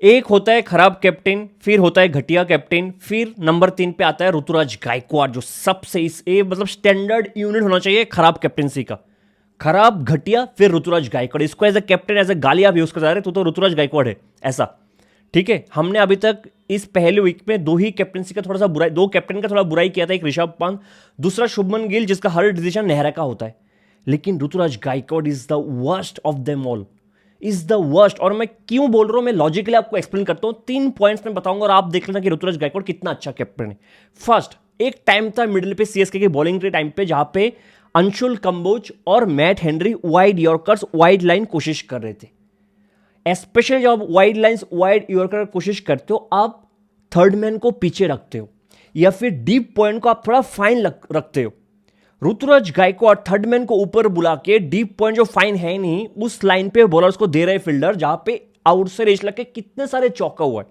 एक होता है खराब कैप्टन, फिर होता है घटिया कैप्टन, फिर नंबर 3 पे आता है ऋतुराज गायकवाड़, जो सबसे इस ए मतलब स्टैंडर्ड यूनिट होना चाहिए खराब कैप्टनसी का। खराब, घटिया, फिर ऋतुराज गायकवाड़। इसको as a captain, as a गाली आप यूज कर जा रहे तो ऋतुराज गायकवाड़ है ऐसा। ठीक है, हमने अभी तक इस पहले वीक में दो ही कैप्टनसी का थोड़ा सा बुराई, दो कैप्टन का थोड़ा बुराई किया था। एक ऋषभ पंत, दूसरा शुभमन गिल, जिसका हर डिसीजन नेहरा का होता है। लेकिन Ruturaj Gaikwad is the worst of them all, is the worst. और मैं क्यों बोल रहा हूं, मैं लॉजिकली आपको एक्सप्लेन करता हूं, 3 पॉइंट्स में बताऊंगा और आप देख लेना कि ऋतुराज गायकवाड़ कितना अच्छा कैप्टन है। फर्स्ट, एक टाइम था मिडिल पे सीएसके की बॉलिंग के टाइम पे जहां पे अंशुल कंबोज और Matt Henry wide yorkers, wide line कोशिश कर रहे थे। स्पेशली जब आप वाइड लाइंस, वाइड यॉर्कर कोशिश करते हो, आप थर्ड मैन को पीछे रखते हो या फिर डीप पॉइंट को आप थोड़ा फाइन रखते हो। ऋतुराज गायकवाड़ थर्ड मैन को ऊपर बुला के डीप पॉइंट जो फाइन है नहीं, उस लाइन पे बॉलर्स को दे रहे फील्डर, जहां पे आउट से रेस लग के कितने सारे चौका हुआ है।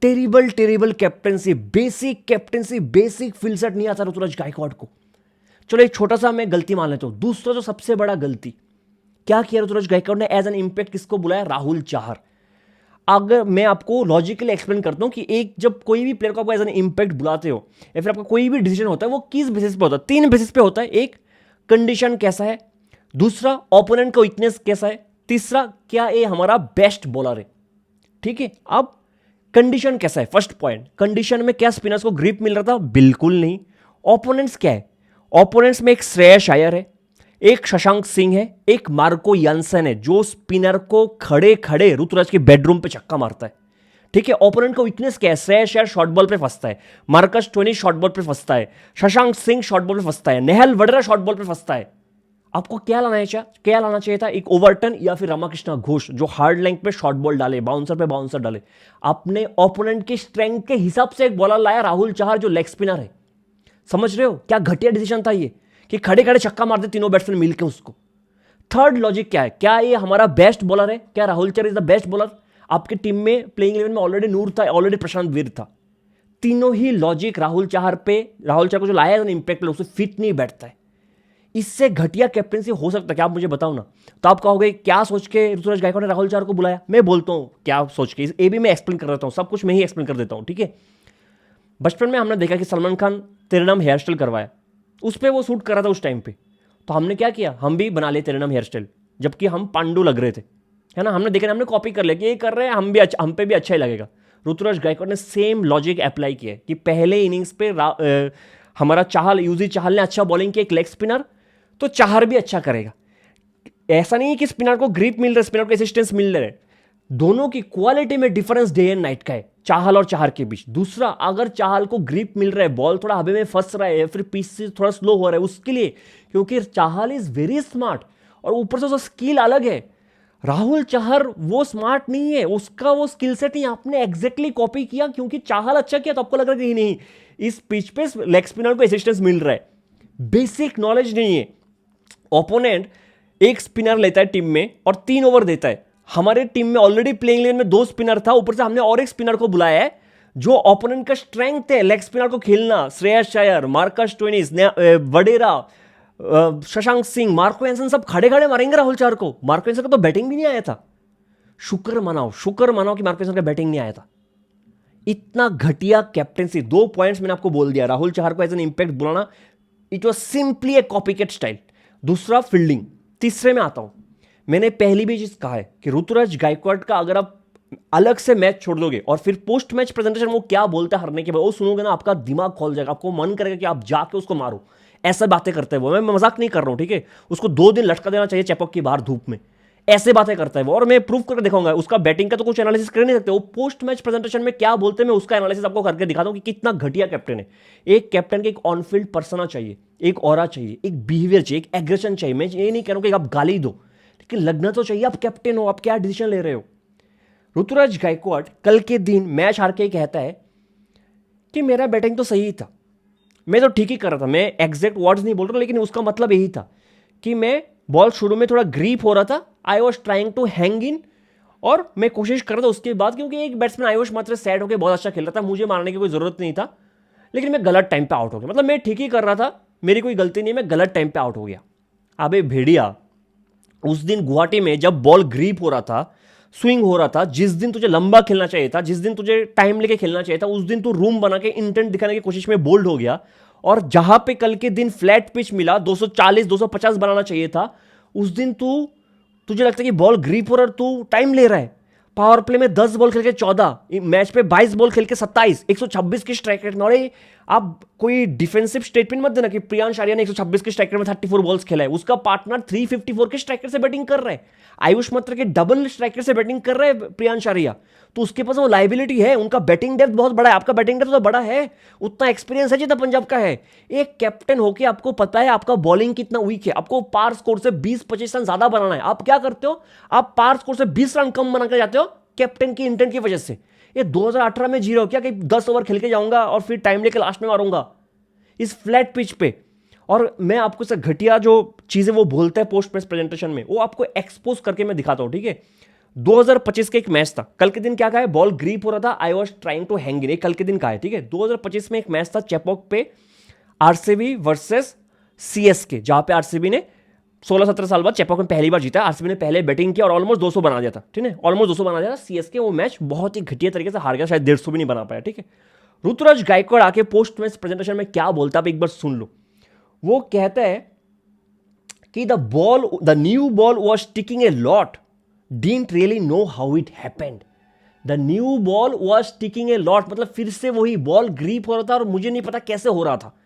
Terrible terrible captaincy, basic field set नहीं आता ऋतुराज गायकवाड़ को। चलो एक छोटा सा मैं गलती मान लेता हूं। दूसरा जो सबसे बड़ा गलती क्या किया ऋतुराज गायकवाड़ ने, एज एन इंपैक्ट किसको बुलाया, राहुल चाहर। अगर मैं आपको लॉजिकली एक्सप्लेन करता हूं कि एक जब कोई भी प्लेयर को आप एज एन इंपैक्ट बुलाते हो या फिर आपका कोई भी डिसीजन होता है, वो किस बेसिस पे होता है, 3 बेसिस पे होता है। एक, कंडीशन कैसा है, दूसरा ओपोनेंट का वीकनेस कैसा है, तीसरा क्या ये हमारा बेस्ट बॉलर है। ठीक है, अब कंडीशन कैसा है, फर्स्ट पॉइंट, कंडीशन में क्या स्पिनर्स को ग्रिप मिल रहा था, बिल्कुल नहीं। ओपोनेंट्स क्या है, ओपोनेंट्स में एक श्रेयस अय्यर है, एक शशांक सिंह है, एक मार्को यान्सन है, जो स्पिनर को खड़े खड़े ऋतुराज के बेडरूम पे छक्का मारता है। ठीक है, ओपोनेंट का वीकनेस क्या है, श्रेयस अय्यर शॉर्ट बॉल पे फंसता है, मार्कस स्टोइनिस शॉर्ट बॉल पे फंसता है, शशांक सिंह शॉर्ट बॉल पे फंसता है, नेहल वडेरा शॉर्ट बॉल पे फंसता है। आपको क्या लाना चाहिए था, एक ओवरटन या फिर रामाकृष्णा घोष जो हार्ड लेंथ पे शॉर्ट बॉल डाले, बाउंसर पे बाउंसर डाले। आपने ओपोनेंट की स्ट्रेंथ के हिसाब से एक बॉलर लाया, राहुल चाहर, जो लेग स्पिनर है। समझ रहे हो क्या घटिया डिसीजन था ये, कि खड़े खड़े छक्का मारते तीनों बैट्समैन मिलकर उसको। थर्ड लॉजिक क्या है, क्या ये हमारा बेस्ट बॉलर है, क्या Rahul Chahar is the best bowler. आपकी टीम में प्लेइंग 11 में ऑलरेडी नूर था, ऑलरेडी प्रशांत वीर था। तीनों ही लॉजिक राहुल चाहर को जो लाया है इंपैक्ट पे, उसे फिट नहीं बैठता है। इससे घटिया कैप्टनसी हो सकता है क्या, आप मुझे बताओ ना। तो आप कहोगे क्या सोच के ऋतुराज गायकवाड़ ने राहुल चाहर को बुलाया, मैं बोलता हूं क्या सोच के, ये भी मैं एक्सप्लेन कर देता हूं, सब कुछ मैं ही एक्सप्लेन कर देता हूं। ठीक है, बचपन में हमने देखा कि सलमान खान तेरे नाम हेयर स्टाइल करवाया, उस पर वो शूट कर रहा था उस टाइम पे, तो हमने क्या किया, हम भी बना लिए तेरे नाम हेयर स्टाइल, जबकि हम पांडु लग रहे थे, है ना। हमने देखा, हमने कॉपी कर लिया कि ये कर रहे हैं, हम पे भी अच्छा ही लगेगा। ऋतुराज गायकवाड़ ने सेम लॉजिक अप्लाई किया कि पहले इनिंग्स पे हमारा चाहल, यूजी चाहल ने अच्छा बॉलिंग किया, एक लेग स्पिनर, तो चाहर भी अच्छा करेगा। ऐसा नहीं है कि स्पिनर को ग्रिप मिल रहा है, स्पिनर को असिस्टेंस मिल रहा है, दोनों की क्वालिटी में डिफरेंस डे एंड नाइट का है, चाहल और चाहर के बीच। दूसरा, अगर चाहल को ग्रिप मिल रहा है, बॉल थोड़ा हवा में फंस रहा है, फिर पिच से थोड़ा स्लो हो रहा है, उसके लिए, क्योंकि चाहल इज वेरी स्मार्ट और ऊपर से उसका स्किल अलग है। राहुल चाहर वो स्मार्ट नहीं है, उसका वो स्किल सेट नहीं, आपने एग्जैक्टली कॉपी किया। क्योंकि चाहल अच्छा किया तो आपको लग रहा है कि नहीं, इस पिच पे लेग स्पिनर को असिस्टेंस मिल रहा है। बेसिक नॉलेज नहीं है। ओपोनेंट एक स्पिनर लेता है टीम में और 3 ओवर देता है। हमारे टीम में ऑलरेडी प्लेइंग 11 में 2 स्पिनर था, ऊपर से हमने और एक स्पिनर को बुलाया है जो ओपोनेंट का स्ट्रेंथ है लेग स्पिनर को खेलना। श्रेयस अय्यर, मार्कस स्टोइनिस, वडेरा, शशांक सिंह, मार्को यान्सन सब खड़े खड़े मारेंगे राहुल चाहर को। मार्को यान्सन का तो बैटिंग भी नहीं आया था। शुक्र मनाओ कि मार्को यान्सन का बैटिंग नहीं आया था। इतना घटिया कैप्टेंसी। 2 पॉइंट्स मैंने आपको बोल दिया, राहुल चाहर को एज एन इंपैक्ट बुलाना, it was simply a copycat style. दूसरा, फील्डिंग। तीसरे में आता हूं, मैंने पहली भी चीज कहा है कि ऋतुराज गायकवाड़ का अगर आप अलग से मैच छोड़ दोगे और फिर पोस्ट मैच प्रेजेंटेशन वो क्या बोलता है हारने के बाद, वो सुनोगे ना, आपका दिमाग खोल जाएगा, आपको मन करेगा कि आप जाके उसको मारो। ऐसा बातें करते हैं वो, मैं मजाक नहीं कर रहा हूं, ठीक है। उसको 2 दिन लटका देना चाहिए चैपॉक की बाहर धूप में, ऐसे बातें करता है वो। और मैं प्रूव करके दिखाऊंगा, उसका बैटिंग का तो कुछ एनालिसिस कर नहीं सकते, वो पोस्ट मैच प्रेजेंटेशन में क्या बोलते हैं मैं उसका एनालिसिस आपको करके दिखाता हूं कि कितना घटिया कैप्टन है। एक कैप्टन के एक ऑन फील्ड पर्सना चाहिए, एक ऑरा चाहिए, एक बिहेवियर चाहिए, एक एग्रेशन चाहिए। मैं ये नहीं कह रहा हूं कि आप गाली दो, लेकिन लगना तो चाहिए आप कैप्टन हो, आप क्या डिसीजन ले रहे हो। ऋतुराज गायकवाड़ कल के दिन मैच हार के कहता है कि मेरा बैटिंग तो सही था, मैं तो ठीक ही कर रहा था। मैं एग्जैक्ट वर्ड्स नहीं बोल रहा, लेकिन उसका मतलब यही था कि मैं बॉल शुरू में थोड़ा ग्रीप हो रहा था, I was trying to hang in, और मैं कोशिश कर रहा था उसके बाद, क्योंकि एक बैट्समैन आयुष मात्र सेट होकर बहुत अच्छा खेल रहा था, मुझे मारने की कोई जरूरत नहीं था, लेकिन मैं गलत टाइम पे आउट हो गया। मतलब मैं ठीक ही कर रहा था, मेरी कोई गलती नहीं, मैं गलत टाइम पे आउट हो गया। अबे भेड़िया, उस दिन गुवाहाटी में जब बॉल ग्रीप हो रहा था स्विंग हो रहा था, जिस दिन तुझे लंबा खेलना चाहिए था, जिस दिन तुझे टाइम लेके खेलना चाहिए था, उस दिन तू रूम बना के इंटेंट दिखाने की कोशिश में बोल्ड हो गया। और जहां पे कल के दिन फ्लैट पिच मिला, 240 250 बनाना चाहिए था, उस दिन तुझे लगता है कि बॉल ग्रिप हो रहा है, तू टाइम ले रहा है। पावर प्ले में 10 बॉल खेल के 14, मैच पे 22 बॉल खेल के 27, 126 की स्ट्राइक रेट में। और आप कोई डिफेंसिव स्टेटमेंट मत देना कि प्रियांश आर्या ने 126 के स्ट्राइक रेट में 34 बॉल्स खेला है, उसका पार्टनर 354 के स्ट्राइक रेट से बैटिंग कर रहा है, आयुष मात्रा के डबल स्ट्राइक रेट से बैटिंग कर रहा है प्रियांश आर्या। तो उसके पास वो लाइबिलिटी है, उनका बैटिंग डेप्थ बहुत बड़ा है, आपका बैटिंग डेप्थ तो बड़ा है, उतना एक्सपीरियंस है जितना पंजाब का है। एक कैप्टन होके आपको पता है आपका बॉलिंग कितना वीक है, आपको पार स्कोर से 20-25 रन ज्यादा बनाना है, आप क्या करते हो, आप पार स्कोर से 20 रन कम बना कर जाते हो कैप्टन की इंटेंट की वजह से। ये 2018 में जी रहे हो क्या कि 10 ओवर खेल के जाऊंगा और फिर टाइम लेके लास्ट में मारूंगा इस फ्लैट पिच पे। और मैं आपको से घटिया जो चीजें वो बोलता है पोस्ट मैच प्रेजेंटेशन में, वो आपको एक्सपोज करके मैं दिखाता हूं, ठीक है। 2025 का एक मैच था, कल के दिन क्या कहा है, बॉल ग्रीप हो रहा था, I was trying to hang in, कल के दिन का है, ठीक है। 2025 में एक मैच था चेपॉक पे, आरसीबी वर्सेस सीएसके, जहां पे आरसीबी ने 16-17 साल बाद चेपॉक में पहली बार जीता। आरसीबी ने पहले बैटिंग किया और ऑलमोस्ट 200 बना दिया था, ठीक है, ऑलमोस्ट 200 बना दिया था। सीएसके वो मैच बहुत ही घटिया तरीके से हार गया, शायद 150 भी नहीं बना पाया, ठीक है। ऋतुराज गायकवाड़ आके पोस्ट मैच प्रेजेंटेशन में क्या बोलता है, आप एक बार सुन लो। वो कहता है कि the new ball was sticking a lot, didn't really know how it happened. The new ball was sticking a lot, मतलब फिर से वही बॉल ग्रीप हो रहा था और मुझे नहीं पता कैसे हो रहा था।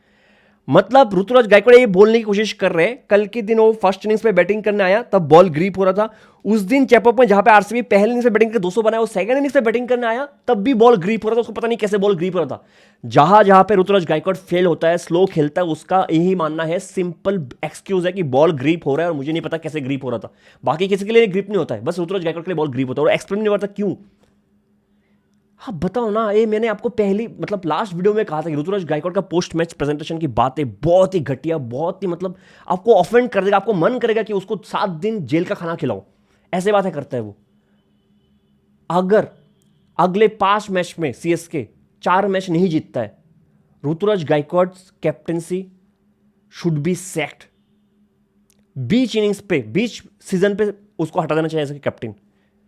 मतलब ऋतुराज गायकवाड़ ये बोलने की कोशिश कर रहे हैं, कल के दिन वो फर्स्ट इनिंग्स पे बैटिंग करने आया तब बॉल ग्रीप हो रहा था। उस दिन चेपॉक में जहां पे आरसीबी पहले इनिंग्स पे बैटिंग करके 200 बनाया, वो सेकंड इनिंग्स पे बैटिंग करने आया तब भी बॉल ग्रीप हो रहा था, उसको पता नहीं कैसे बॉल ग्रीप हो रहा था। जहां जहां पे ऋतुराज गायकवाड़ फेल होता है, स्लो खेलता है, उसका यही मानना है, सिंपल एक्सक्यूज है कि बॉल ग्रीप हो रहा है और मुझे नहीं पता कैसे ग्रीप हो रहा था। बाकी किसी के लिए ग्रीप नहीं होता है, बस ऋतुराज गायकवाड़ के लिए बॉल ग्रीप होता है और एक्सप्लेन नहीं करता क्यों। हाँ बताओ ना, ये मैंने आपको पहली मतलब लास्ट वीडियो में कहा था कि ऋतुराज गायकवाड़ का पोस्ट मैच प्रेजेंटेशन की बातें बहुत ही घटिया, बहुत ही मतलब आपको ऑफेंड कर देगा, आपको मन करेगा कि उसको 7 दिन जेल का खाना खिलाओ, ऐसे बातें करता है वो। अगर अगले 5 मैच में सीएसके 4 मैच नहीं जीतता है, Ruturaj Gaikwad captaincy should be sacked. बीच इनिंग्स पे, बीच सीजन पे उसको हटा देना चाहिए एज कैप्टन।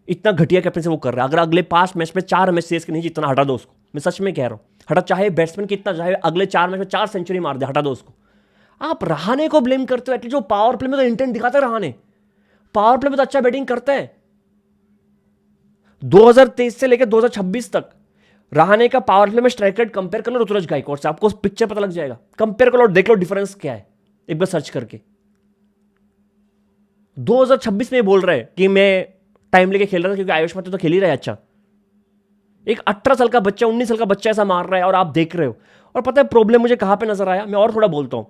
इतना घटिया कैप्टन से वो कर रहा है। अगर अगले 5 मैच में 4 मैच सीएसके नहीं जीतना, हटा दो उसको, मैं सच में कह रहा हूं। हटा, चाहे बैट्समैन कितना, चाहे अगले 4 मैच में 4 सेंचुरी मार दे, हटा दो उसको। आप रहाणे को ब्लेम करते हो, एटलीस्ट जो पावर प्ले में तो इंटेंट दिखाता है रहाणे, पावर प्ले में तो अच्छा बैटिंग करता है। 2023 से लेकर 2026 तक रहाणे का पावर प्ले में स्ट्राइक रेट कंपेयर कर लो ऋतुराज गायकवाड़ से, आपको पिक्चर पता लग जाएगा। कंपेयर कर लो, देख लो डिफरेंस क्या है, एक बार सर्च करके। 2026 में बोल रहे हैं कि मैं टाइम लेके खेल रहा था क्योंकि आयुष मात्रा तो खेल ही रहा है अच्छा। एक 18 साल का बच्चा, 19 साल का बच्चा ऐसा मार रहा है और आप देख रहे हो। और पता है प्रॉब्लम मुझे कहां पे नजर आया, मैं और थोड़ा बोलता हूं,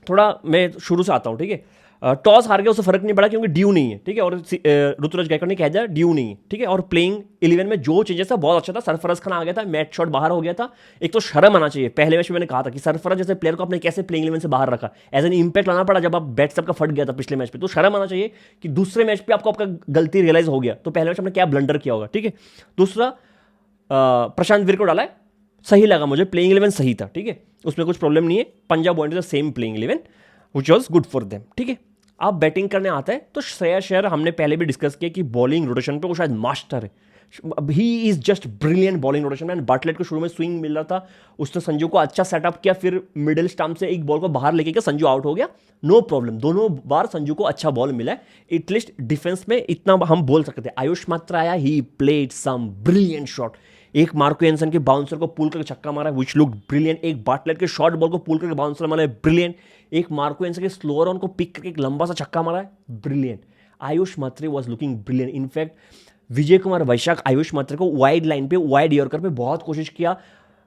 थोड़ा मैं शुरू से आता हूं, ठीक है। टॉस हार गया, उससे फर्क नहीं पड़ा क्योंकि ड्यू नहीं है, ठीक है। और ऋतुराज गायकवाड़ ने कह दिया ड्यू नहीं है, ठीक है। और प्लेइंग 11 में जो चेंजेस था बहुत अच्छा था। सरफराज खान आ गया था, मैट शॉट बाहर हो गया था। एक तो शर्म आना चाहिए, पहले मैच में मैंने कहा था कि सरफराज जैसे प्लेयर को आपने कैसे प्लेइंग 11 से बाहर रखा, एज एन इंपैक्ट लाना पड़ा जब आप बैट सबका फट गया था पिछले मैच पे। तो शर्म आना चाहिए कि दूसरे मैच पे आपको आपका गलती रियलाइज हो गया, तो पहले मैच आपने क्या ब्लंडर किया होगा, ठीक है। दूसरा, प्रशांत वीर को डाला है, सही लगा मुझे, प्लेइंग 11 सही था, ठीक है, उसमें कुछ प्रॉब्लम नहीं है। Punjab wanted the same playing 11 which was good for them, ठीक है। आप बैटिंग करने आता है तो श्रेयस अय्यर हमने पहले भी डिस्कस किया कि बॉलिंग रोटेशन पे वो शायद मास्टर है, he is just brilliant bowling rotation में। बाटलेट को शुरू में स्विंग मिल रहा था, उसने संजू को अच्छा सेटअप किया, फिर मिडिल स्टंप से एक बॉल को बाहर लेके गया, संजू आउट हो गया, नो प्रॉब्लम, दोनों बार संजू को अच्छा बॉल मिला है। एटलीस्ट डिफेंस में इतना हम बोल सकते थे। आयुष मात्रा आया, he played some brilliant shot, एक मार्को एंसन के बाउंसर को पुल करके छक्का मारा विच लुक्ड ब्रिलियंट, एक बाटलेट के शॉर्ट बॉल को पुल करके बाउंसर मारा ब्रिलियंट, एक मार्को एंसन के स्लोअर ऑन को पिक करके एक लंबा सा छक्का मारा है brilliant. Ayush Mhatre was looking brilliant. In fact Vijay Kumar Vyshak Ayush Mhatre को वाइड लाइन पे, वाइड यॉर्कर पे बहुत कोशिश किया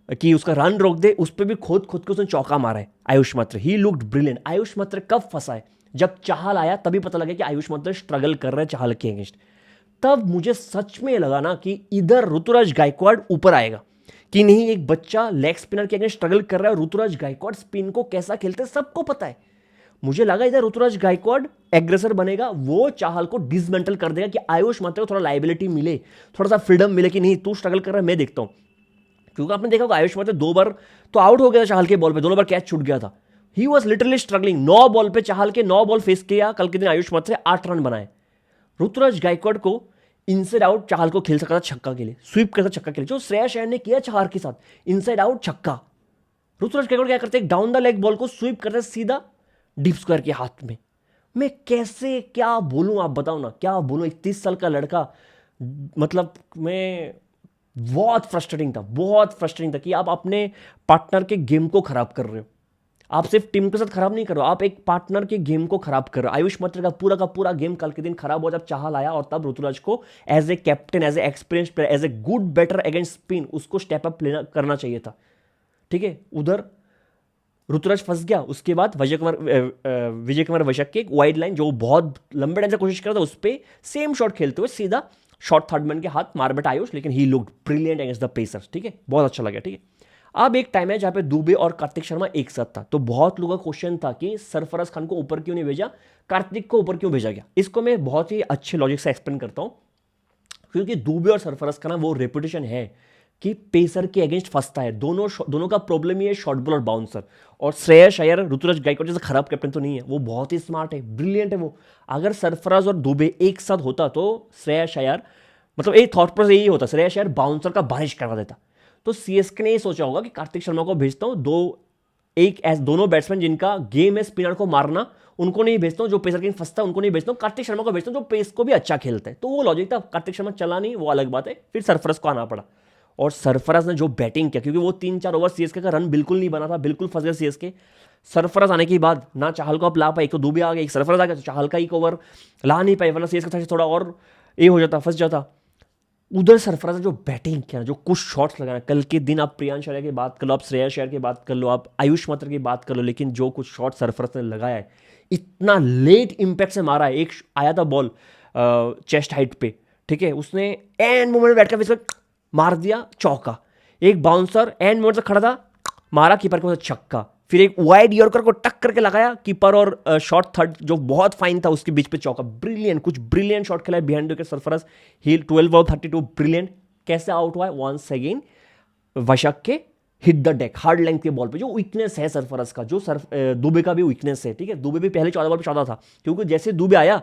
कि उसका रन रोक दे, उस पर भी खुद के उसने चौका मारा है आयुष मात्रे, ही लुक्ड ब्रिलियंट। आयुष मात्रे कब फंसा है, जब चाहल आया तभी पता लगा कि आयुष मात्रे स्ट्रगल कर रहे हैं चाहल के अगेंस्ट। तब मुझे सच में लगा ना कि इधर ऋतुराज गायकवाड़ ऊपर आएगा कि नहीं, एक बच्चा लेग स्पिनर के अगेंस्ट स्ट्रगल कर रहा है और ऋतुराज गायकवाड़ स्पिन को कैसा खेलते हैं सबको पता है। मुझे लगा इधर ऋतुराज गायकवाड़ एग्रेसर बनेगा, वो चाहल को डिसमेंटल कर देगा कि आयुष मात्रा को थोड़ा लाइबिलिटी मिले, थोड़ा सा फ्रीडम मिले कि नहीं तू स्ट्रगल कर रहा है मैं देखता हूं। क्योंकि आपने देखा होगा आयुष मात्रा 2 बार तो आउट हो गया था चाहल के बॉल पे, दोनों बार कैच छूट गया था। He was literally struggling, 9 ball पे चाहल के 9 बॉल फेस किया, कल के दिन आयुष मात्रा 8 रन बनाए। ऋतुराज गायकवाड़ को इनसाइड आउट चाहल को खेल सकता था छक्का के लिए, स्वीप करता छक्का के लिए, जो श्रेयस अय्यर ने किया चाहल के साथ, इनसाइड आउट छक्का। ऋतुराज गायकवाड़ क्या करते, डाउन द लेग बॉल को स्वीप करते सीधा डीप स्क्वायर के हाथ में। मैं कैसे क्या बोलूं, आप बताओ ना, क्या बोलूं, 31 साल का लड़का, मतलब मैं बहुत फ्रस्ट्रेटिंग था कि आप अपने पार्टनर के गेम को खराब कर रहे हो। आप सिर्फ टीम के साथ खराब नहीं कर रहे हो, आप एक पार्टनर के गेम को खराब कर रहे हो। आयुष मत्र का पूरा गेम कल के दिन खराब हुआ जब चाहल आया, और तब ऋतुराज को as a captain, as a experience player, as a good batter against spin उसको स्टेप अप करना चाहिए था। ठीक है, उधर ऋतुराज फंस गया। उसके बाद विजय कुमार वशक के एक वाइड लाइन जो बहुत लंबे टाइम से कोशिश कर रहा था, उस पर सेम शॉट खेलते हुए सीधा शॉट थर्ड मैन के हाथ मार बैठा आयुष, लेकिन he looked brilliant against the pacers. ठीक है, बहुत अच्छा लगा। ठीक है, अब एक टाइम है जहां पे दुबे और कार्तिक शर्मा एक साथ था, तो बहुत लोगों का क्वेश्चन था कि सरफराज खान को ऊपर क्यों नहीं भेजा, कार्तिक को ऊपर क्यों भेजा गया। इसको मैं बहुत ही अच्छे लॉजिक से एक्सप्लेन करता हूं, क्योंकि दुबे और सरफराज का ना वो रेपुटेशन है कि पेसर के अगेंस्ट फंसता है। दोनों का प्रॉब्लम ही है शॉर्ट बॉल और बाउंसर। और श्रेयस अय्यर ऋतुराज गायकवाड़ जैसे खराब कैप्टन तो नहीं है, वो बहुत ही स्मार्ट है, ब्रिलियंट है वो। अगर सरफराज और दुबे एक साथ होता तो श्रेयस अय्यर, मतलब एक थॉट प्रोसेस यही होता, श्रेयस अय्यर बाउंसर का बारिश करवा देता। तो सीएसके ने ये सोचा होगा कि कार्तिक शर्मा को भेजता हूं, दोनों बैट्समैन जिनका गेम है स्पिनर को मारना, उनको नहीं भेजता हूं, जो पेसर के फंसता है उनको नहीं भेजता हूं, कार्तिक शर्मा को भेजता हूं जो पेस को भी अच्छा खेलता है। तो वो लॉजिक था। कार्तिक शर्मा चला नहीं, वो अलग बात है, फिर सरफराज को आना पड़ा। और सरफराज ने जो बैटिंग किया, क्योंकि वो 3-4 ओवर सीएसके का रन बिल्कुल नहीं बना था, बिल्कुल फंस गया सीएसके। सरफराज आने के बाद ना चाहल को आप ला पाए, एक तो दुबे आ गया, एक सरफराज आ गया, तो चाहल का एक ओवर ला नहीं पाए, वरना सीएसके थोड़ा और ये हो जाता, फंस जाता। उधर सरफराज ने जो बैटिंग किया, जो कुछ शॉट्स लगाया, कल के दिन आप प्रियांश आर्या की बात कर लो, आप श्रेयस अय्यर की बात कर लो, आप आयुष मात्र की बात कर लो, लेकिन जो कुछ शॉट सरफराज ने लगाया है, इतना लेट इंपैक्ट से मारा है। एक आया था बॉल चेस्ट हाइट पे, ठीक है, उसने एंड मोमेंट में बैठकर मार दिया चौका। एक बाउंसर एंड मोमेंट से खड़ा था, मारा कीपर को छक्का। फिर एक वाइड यॉर्कर को टक करके लगाया कीपर और शॉट थर्ड जो बहुत फाइन था उसके बीच पे चौका। ब्रिलियंट, कुछ ब्रिलियंट शॉट खेला है बिहाइंड विकेट सरफराज। ही 12/32 ब्रिलियंट। कैसे आउट हुआ है वंस अगेन, वशक के hit the deck hard length के बॉल पे, जो वीकनेस है सरफराज का, जो दुबे का भी वीकनेस है। ठीक है, दुबे भी पहले 14 बॉल पे 14 था, क्योंकि जैसे दुबे आया,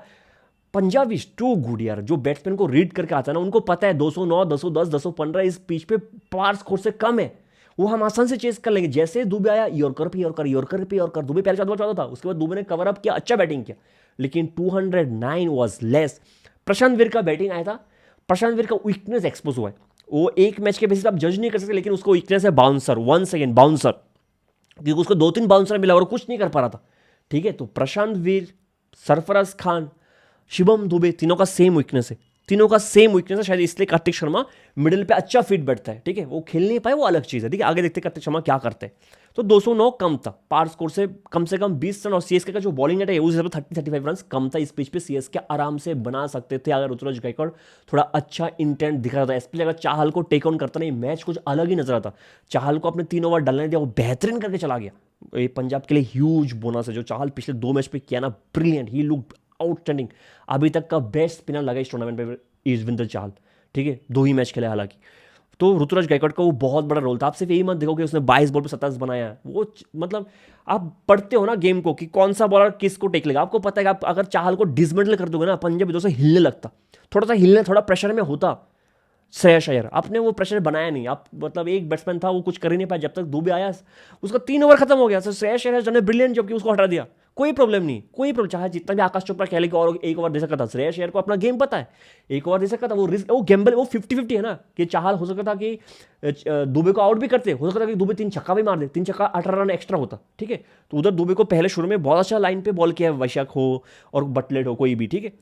पंजाब इज टू गुड यार। जो बैट्समैन को रीड करके आता है ना, उनको पता है 209, 210, 215 इस पिच पे पार स्कोर से कम है, वो हम आसान से चेस कर लेंगे। जैसे दुबे आया, यॉर्कर पे यॉर्कर, यॉर्कर पे यॉर्कर। दुबे पहले 14 था, उसके बाद दुबे ने कवर अप किया, अच्छा बैटिंग किया, लेकिन 209 वाज लेस। प्रशांत वीर का बैटिंग आया था, प्रशांत वीर का वीकनेस एक्सपोज हुआ है। वो एक मैच के बेसिस पे आप जज नहीं कर सकते, लेकिन उसको वीकनेस है बाउंसर, वंस अगेन बाउंसर, क्योंकि उसको 2-3 बाउंसर मिला और कुछ नहीं कर पा रहा था। ठीक है, तो प्रशांत वीर, सरफराज खान, शिवम दुबे, तीनों का सेम वीकनेस है, शायद इसलिए कार्तिक शर्मा मिडिल पे अच्छा फिट बैठता है। ठीक है, वो खेल नहीं पाए, वो अलग चीज है। ठीक है, आगे देखते कार्तिक शर्मा क्या करते हैं। तो 209 कम था, पार स्कोर से कम 20 रन, और सीएसके का जो बॉलिंग नेट है उस हिसाब से 30-35 रन कम था। इस पिच पे सीएसके आराम से बना सकते थे अगर ऋतुराज गायकवाड़ थोड़ा अच्छा इंटेंट दिखा रहा था, स्पेशली अगर चाहल को टेक ऑन करता नहीं, मैच कुछ अलग ही नजर आता। चाहल को अपने 3 ओवर डालने दिया, वो बेहतरीन करके चला गया। ये पंजाब के लिए ह्यूज बोनस है, जो चाहल पिछले 2 मैच पे किया ना, ब्रिलियंट, ही लुक्ड आउटस्टैंडिंग। अभी तक का बेस्ट स्पिनर लगा इस टूर्नामेंट में युजवेंद्र चाहल। ठीक है, 2 ही मैच खेले हालांकि। तो ऋतुराज गायकवाड़ का वो बहुत बड़ा रोल था। आप सिर्फ यही मत देखो कि उसने 22 बॉल पे 27 बनाया है, वो मतलब आप पढ़ते हो ना गेम को कि कौन सा बॉलर किसको टेक लेगा। आपको पता है कि आप अगर चाहल को डिसमेंटल कर दोगे ना, पंजाब इधर से हिलने लगता, थोड़ा सा हिलने, थोड़ा प्रेशर में होता श्रेयस अय्यर। आपने वो प्रेशर बनाया नहीं, आप मतलब एक बैट्समैन था, वो कुछ कर ही नहीं पाया। जब तक दुबे आया, उसका 3 ओवर खत्म हो गया, श्रेयस अय्यर ने ब्रिलियंट जॉब की, उसको हटा दिया, कोई प्रॉब्लम नहीं, कोई प्रॉब्लम। चाहे जितना भी आकाश चोपड़ा खेले कि और 1 ओवर दे सकता था, श्रेयस अय्यर को अपना गेम पता है, 1 ओवर दे सकता था। वो रिस्क, वो गैम्बल, वो 50-50 है ना, कि चाहल हो सकता था कि दुबे को आउट भी करते, हो सकता था कि दुबे 3 छक्का भी मार दे, 3 छक्का 18 रन एक्स्ट्रा होता। ठीक है, तो उधर दुबे को पहले शुरू में बहुत अच्छा लाइन पे बॉल किया, वैशाख हो और बटलेट हो, कोई भी। ठीक है,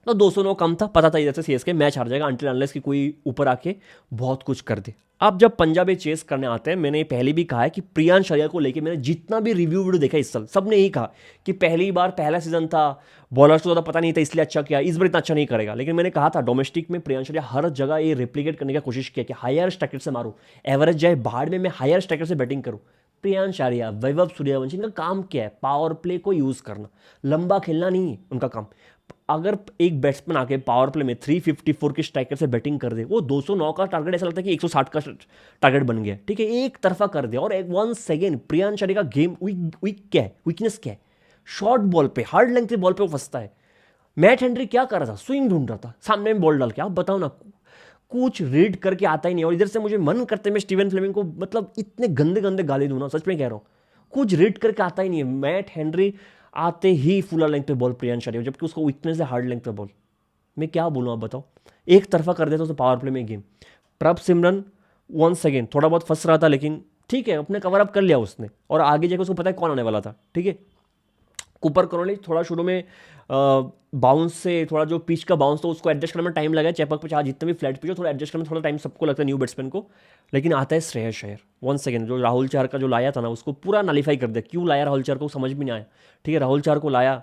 तो 209 कम था, पता था इधर से सीएसके मैच हार जाएगा अनटिल अनलेस कि कोई ऊपर आके बहुत कुछ कर दे। अब जब पंजाब चेस करने आते हैं, मैंने पहले भी कहा है कि प्रियांश आर्या को लेके मैंने जितना भी रिव्यू वीडियो देखा इस साल, सबने यही कहा कि पहली बार, पहला सीजन था, बॉलर्स को ज़्यादा पता नहीं था इसलिए अच्छा किया, इस बार इतना अच्छा नहीं करेगा। लेकिन मैंने कहा था डोमेस्टिक में प्रियांश आर्या हर जगह ये रेप्लिकेट करने की कोशिश किया कि हायर स्ट्राइकर से मारूं, एवरेज जाए बाहर में, मैं हायर स्ट्राइकर से बैटिंग करूं। प्रियांश आर्या, वैभव सूर्यवंशी, इनका काम क्या है? पावर प्ले को यूज़ करना, लंबा खेलना नहीं है उनका काम। अगर एक बैट्समैन आके पावर प्ले में 354 के स्ट्राइकर से बैटिंग कर दे, वो 209 का टारगेट ऐसा लगता है कि 160 का टारगेट बन गया। ठीक है, एक तरफा कर दे। और एक वन सेकेंड, प्रियांश आर्या का गेम वीकनेस क्या है? शॉर्ट बॉल पे, हार्ड लेंथ के बॉल पे वो फंसता है। मैट हेनरी क्या कर रहा था, स्विंग ढूंढ रहा था सामने में बॉल डाल के। आप बताओ ना, कुछ रीड करके आता ही नहीं। और इधर से मुझे मन करते मैं स्टीवन फ्लेमिंग को मतलब इतने गंदे गंदे गाली दूं ना, सच में कह रहा हूँ, कुछ रीड करके आता ही नहीं है। मैट हेनरी आते ही फुल लेंथ पे बॉल प्रियांश आर्य, जबकि उसको वीकनेस है हार्ड लेंथ पे बॉल। मैं क्या बोलूँ आप बताओ, एक तरफा कर देता तो पावर प्ले में गेम। प्रभ सिमरन वंस अगेन थोड़ा बहुत फंस रहा था, लेकिन ठीक है अपने कवर अप कर लिया उसने, और आगे जाकर उसको पता है कौन आने वाला था। ठीक है, कूपर करोली थोड़ा शुरू में बाउंस से थोड़ा जो पिच का बाउंस था उसको एडजस्ट करने में टाइम लगा। चेपक पे चाहे जितने भी फ्लैट पिच हो, थोड़ा एडजस्ट करने में थोड़ा टाइम सबको लगता है न्यू बैट्समैन को। लेकिन आता है श्रेयस अय्यर वन सेकेंड, जो राहुल चार का जो लाया था ना उसको पूरा नलीफाई कर दिया। क्यों लाया राहुल चार को समझ भी नहीं आया। ठीक है, राहुल चार को लाया,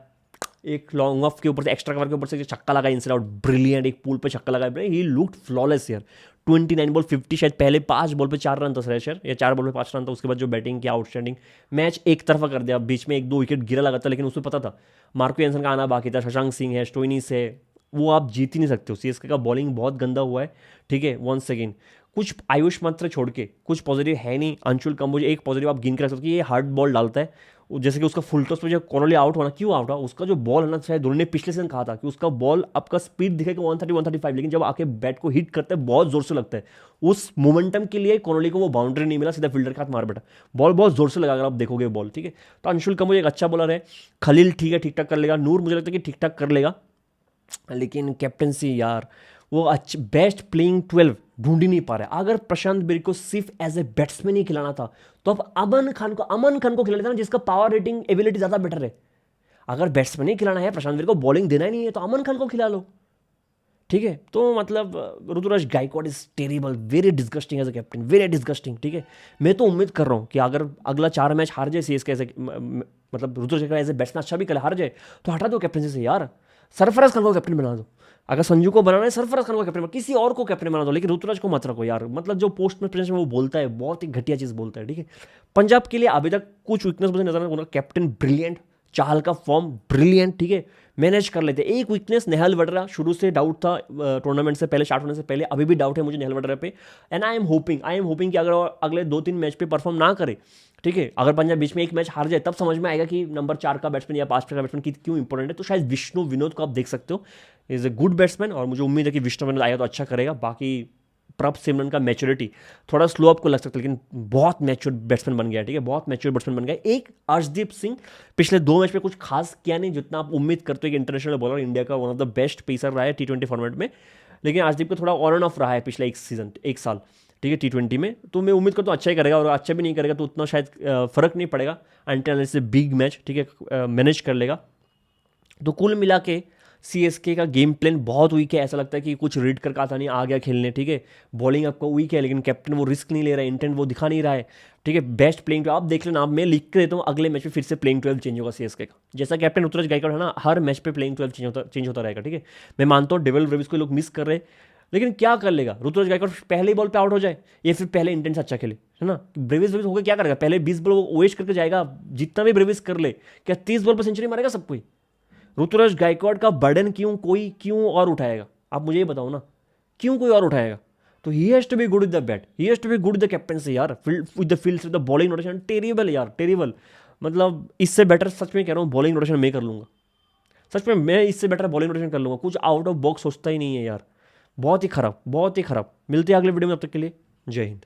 एक लॉन्ग ऑफ के ऊपर से एक्स्ट्रा कवर के ऊपर से छक्का लगा इनसाइड आउट, ब्रिलियंट, एक पूल पे छक्का लगा, ही लुक्ड फ्लॉलेस यार। 29 बॉल 50, शायद पहले 5 बॉल पे 4 रन था श्रेयस अय्यर, या 4 बॉल पे 5 रन था। उसके बाद जो बैटिंग किया आउटस्टैंडिंग, मैच एक तरफा कर दिया। बीच में 1-2 विकेट गिरा लगा था, लेकिन उसमें पता था मार्को एंसन का आना बाकी था, शशांक सिंह है, स्टोइनिस है, वो आप जीत ही नहीं सकते हो। सीएसके का बॉलिंग बहुत गंदा हुआ है। ठीक है, वन सेकेंड कुछ आयुष मात्र छोड़ के कुछ पॉजिटिव है नहीं। अंशुल कंबोज एक पॉजिटिव आप गिन कर सकते हो कि ये हार्ड बॉल डालता है, जैसे कि उसका फुल टॉस पे जो कोहली आउट होना, क्यों आउट हुआ, उसका जो बॉल है ना, शायद धोनी ने पिछले सीजन कहा था कि उसका बॉल आपका स्पीड दिखेगा 130-135, लेकिन जब आके बैट को हिट करते हैं बहुत जोर से लगता है। उस मोमेंटम के लिए कोहली को वो बाउंड्री नहीं मिला, सीधा फील्डर के हाथ मार बैठा, बॉल बहुत जोर से लगा अगर आप देखोगे बॉल। ठीक है, तो अंशुल कंबोज एक अच्छा बॉलर है। खलील ठीक है, ठीक ठाक कर लेगा। नूर मुझे लगता है कि ठीक ठाक कर लेगा, लेकिन कैप्टनसी यार वो अच्छी बेस्ट प्लेइंग 12 ढूंढ ही नहीं पा रहा है। अगर प्रशांत बिर को सिर्फ एज ए बैट्समैन ही खिलाना था तो अब अमन खान को खिला लेता ना, जिसका पावर रेटिंग एबिलिटी ज़्यादा बेटर है। अगर बैट्समैन ही खिलाना है, प्रशांत बिर को बॉलिंग देना ही नहीं है, तो अमन खान को खिला लो। ठीक है, तो मतलब Ruturaj Gaikwad is terrible, very disgusting as a captain, very disgusting. ठीक है, मैं तो उम्मीद कर रहा हूँ कि अगर अगला 4 मैच हार जाए सीएसके ऐसे, मतलब Ruturaj Gaikwad as a batsman अच्छा भी कल हार जाए, तो हटा दो कैप्टनसी से यार, सरफराज खान को कैप्टन बना दो। अगर संजू को बनाना है सरफराज खान को कैप्टन, किसी और को कैप्टन बना दो, लेकिन ऋतुराज को मत रखो यार। मतलब जो पोस्ट में प्रेजेंस में वो बोलता है बहुत ही घटिया चीज़ बोलता है। ठीक है, पंजाब के लिए अभी तक कुछ वीकनेस मुझे नजर आता है। कैप्टन ब्रिलियंट, चाहल का फॉर्म ब्रिलियंट, ठीक है, मैनेज कर लेते। एक वीकनेस नेहल वडरा, शुरू से डाउट था टूर्नामेंट से पहले, स्टार्ट होने से पहले, अभी भी डाउट है मुझे नेहल वडरा पे। एंड आई एम होपिंग कि अगर अगले 2-3 मैच पे परफॉर्म ना करे, ठीक है, अगर पंजाब बीच में एक मैच हार जाए, तब समझ में आएगा कि नंबर 4 का बैट्समैन या 5 का बैट्समैन की क्यों इंपॉर्टेंट है। तो शायद विष्णु विनोद को आप देख सकते हो, इज ए गुड बैट्समैन, और मुझे उम्मीद है कि विष्णु विनोद आएगा तो अच्छा करेगा। बाकी प्रभ सिमरन का मैच्योरिटी थोड़ा स्लो आपको लग सकता है, लेकिन बहुत मैच्योर बैट्समैन बन गया। ठीक है, बहुत मैच्योर बैट्समैन बन गया। एक अर्शदीप सिंह पिछले 2 मैच में कुछ खास किया नहीं, जितना आप उम्मीद करते हो कि इंटरनेशनल बॉलर, इंडिया का one of the best pacer रहा है T20 फॉर्मेट में, लेकिन अर्शदीप का थोड़ा ऑन एंड ऑफ रहा है पिछले एक साल। ठीक है, T20 में, तो मैं उम्मीद करता हूँ अच्छा ही करेगा, और अच्छा भी नहीं करेगा तो उतना शायद फर्क नहीं पड़ेगा। अंटिल से बिग मैच, ठीक है, मैनेज कर लेगा। तो कुल मिला के सीएसके का गेम प्लान बहुत वीक है। ऐसा लगता है कि कुछ रीड करके आता नहीं, आ गया खेलने। ठीक है, बॉलिंग आपको वीक है, लेकिन कैप्टन वो रिस्क नहीं ले रहा है, इंटेंट वो दिखा नहीं रहा है। ठीक है, बेस्ट प्लेइंग 12 आप देख लेना, मैं लिख के देता हूँ, अगले मैच में फिर से प्लेइंग 12 चेंज होगा सीएसके का। जैसा कैप्टन ऋतुराज गायकवाड है ना, हर मैच पे प्लेइंग 12 चेंज होता रहेगा। ठीक है, मैं मानता हूँ डेविल ब्रेविस को लोग मिस कर रहे हैं, लेकिन क्या कर लेगा ऋतुराज गायकवाड, पहले बॉल पे आउट हो जाए या फिर पहले इंटेंस अच्छा खेले, है ना। ब्रेविस होकर क्या करेगा, पहले 20 बॉल वेस्ट करके जाएगा, जितना भी ब्रेविस कर ले, क्या 30 बॉल पर सेंचुरी मारेगा सब कोई। ऋतुराज गायकवाड का बर्डन क्यों और उठाएगा, आप मुझे ये बताओ ना, क्यों कोई और उठाएगा। तो he has to be good with the bat, he has to be good with the captaincy यार, with the field, with the bowling rotation. Terrible यार, टेरिबल। मतलब इससे बेटर सच में कह रहा हूँ बॉलिंग रोटेशन मैं कर लूंगा, सच में मैं इससे बेटर बॉलिंग रोटेशन कर लूंगा। कुछ आउट ऑफ बॉक्स सोचता ही नहीं है यार, बहुत ही खराब, बहुत ही खराब। मिलते हैं अगले वीडियो में, तब तक के लिए जय हिंद।